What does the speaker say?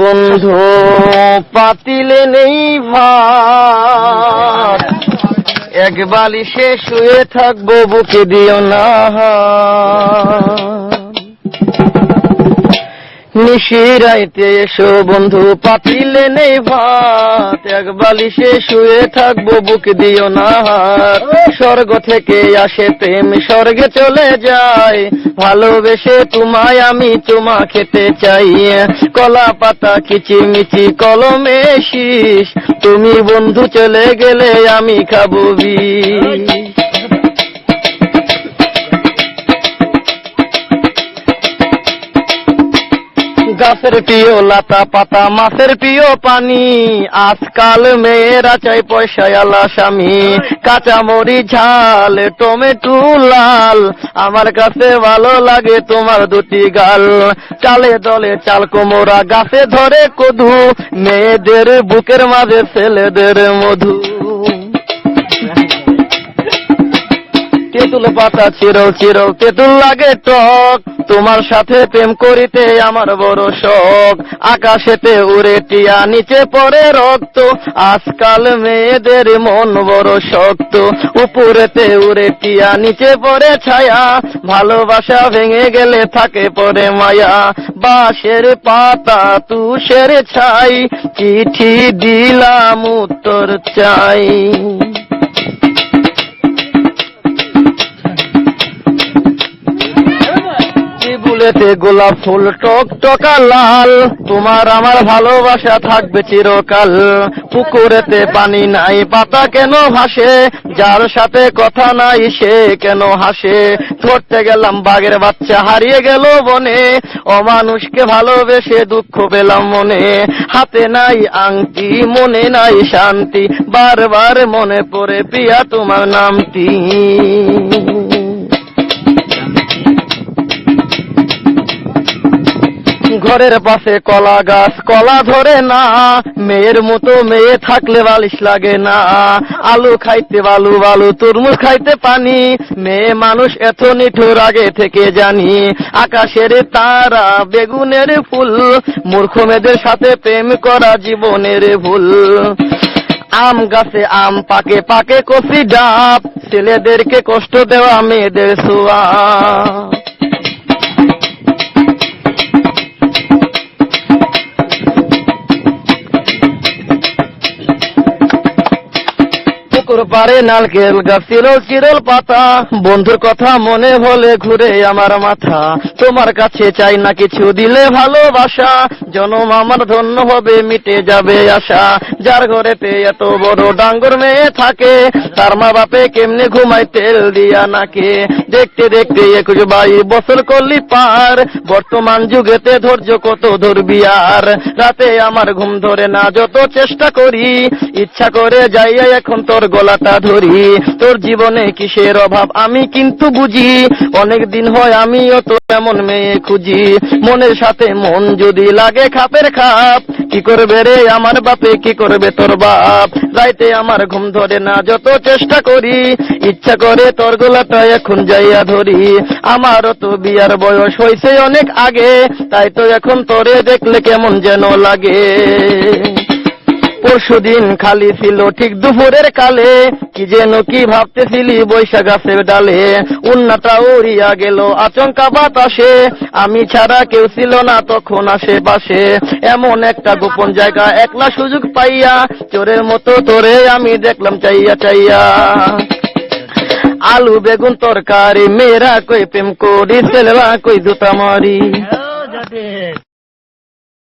বন্ধু পাতিলে নেই ভাত, এক বালিশে শুয়ে থাকবো, বুকে দিও না। নিশিরাইতে এসো বন্ধু পাতিলে নেই ভাত, এক বালিশে শুয়ে থাকবো, বুকে দিও না। স্বর্গ থেকে আসে প্রেম, স্বর্গে চলে যায়, ভালোবেসে তোমায় আমি চুমা খেতে চাই। কলা পাতা কিচিমিচি কলমে শীষ, তুমি বন্ধু চলে গেলে আমি খাবো বিষ। গাছের প্রিয় লতা পাতা, মাছের প্রিয় পানি, আজকাল মেয়েরা চাই পয়সায় আলা স্বামী। কাঁচামরি ঝাল, টমেটো লাল, আমার কাছে ভালো লাগে তোমার দুটি গাল। চালে দলে চাল কোমরা, গাছে ধরে কদু, মেয়েদের বুকের মাঝে ছেলেদের মধু। তেঁতুল পাতা চিরল চিরল, তেঁতুল লাগে টক, তোমার সাথে প্রেম করিতে আমার বড় শখ। আকাশেতে উড়ে টিয়া, নিচে পড়ে রক্ত, আজকাল মেয়েদের মন বড় শক্ত। উপরেতে উড়ে টিয়া, নিচে পড়ে ছায়া, ভালোবাসা ভেঙে গেলে থাকে পরে মায়া। বাঁশের পাতা তুষের ছাই, চিঠি দিলাম উত্তর চাই। ফুলেতে গোলাপ ফুল টক টকা লাল, তোমার আমার ভালোবাসা থাকবে চিরকাল। পুকুরেতে পানি নাই, পাতা কেন ভাসে, যার সাথে কথা নাই সে কেন হাসে। ধরতে গেলাম বাঘের বাচ্চা, হারিয়ে গেল বনে, অমানুষকে ভালোবেসে দুঃখ পেলাম মনে। হাতে নাই আংটি, মনে নাই শান্তি, বারবার মনে পড়ে প্রিয়া তোমার নামটি। ঘরের পাশে কলা গাছ, কলা ধরে না, মেয়ের মতো মেয়ে থাকলে বালিশ লাগে না। আলু খাইতে বালু বালু, তরমুজ খাইতে পানি, মেয়ে মানুষ এত নিঠুর আগে থেকে জানি। আকাশের তারা, বেগুনের ফুল, মূর্খ মেয়েদের সাথে প্রেম করা জীবনের ভুল। আম গাছে আম পাকে, পাকে কফি ডাব, ছেলেদেরকে কষ্ট দেওয়া মেয়েদের ছোঁয়া। পারে নারকেল গাছ, চিরল চিরল পাতা, বন্ধুর কথা মনে হলে ঘুরে আমার মাথা। তোমার কাছে চাই না কিছু, দিলে ভালোবাসা, জনম আমার ধন্য হবে, মিটে যাবে আশা। যার ঘরেতে এত বড় ডাঙ্গর মেয়ে থাকে, তার মা বাপে কেমনে ঘুমায় তেল দিয়া নাকে। দেখতে দেখতে 21 বছর করলি পার, বর্তমান যুগেতে ধৈর্য কত ধরবি আর। রাতে আমার ঘুম ধরে না, যত চেষ্টা করি, ইচ্ছা করে যাইয়া এখন তোর গলাটা ধরি। তোর জীবনে কিসের অভাব আমি কিন্তু বুঝি, অনেক দিন হয় আমিও তো এমন মেয়ে খুঁজি। মনের সাথে মন যদি লাগে খাপের খাপ, কি করবে রে আমার বাপে, কি করবে তোর বাপ। রাইতে আমার ঘুম ধরে না, যত চেষ্টা করি, ইচ্ছা করে তোর গলাটা এখন যাইয়া ধরি। আমারও তো বিয়ার বয়স হয়েছে অনেক আগে, তাই তো এখন তোরে দেখলে কেমন যেন লাগে। পরশুদিন খালি ছিল ঠিক দুপুরের কালে, কি যেন কি ভাবতেছিলি বৈশাখ গাছের ডালে। উন্নাটা উড়িয়া গেল আচমকা বাতাসে, আমি ছাড়া কেউ ছিল না তখন আশেপাশে। এমন একটা গোপন জায়গা একলা সুযোগ পাইয়া, চোরের মতো তোরে আমি দেখলাম চাইয়া চাইয়া। আলু বেগুন তরকারি, মেয়েরা কই প্রেম করি, ছেলেরা কই জুতা মারি।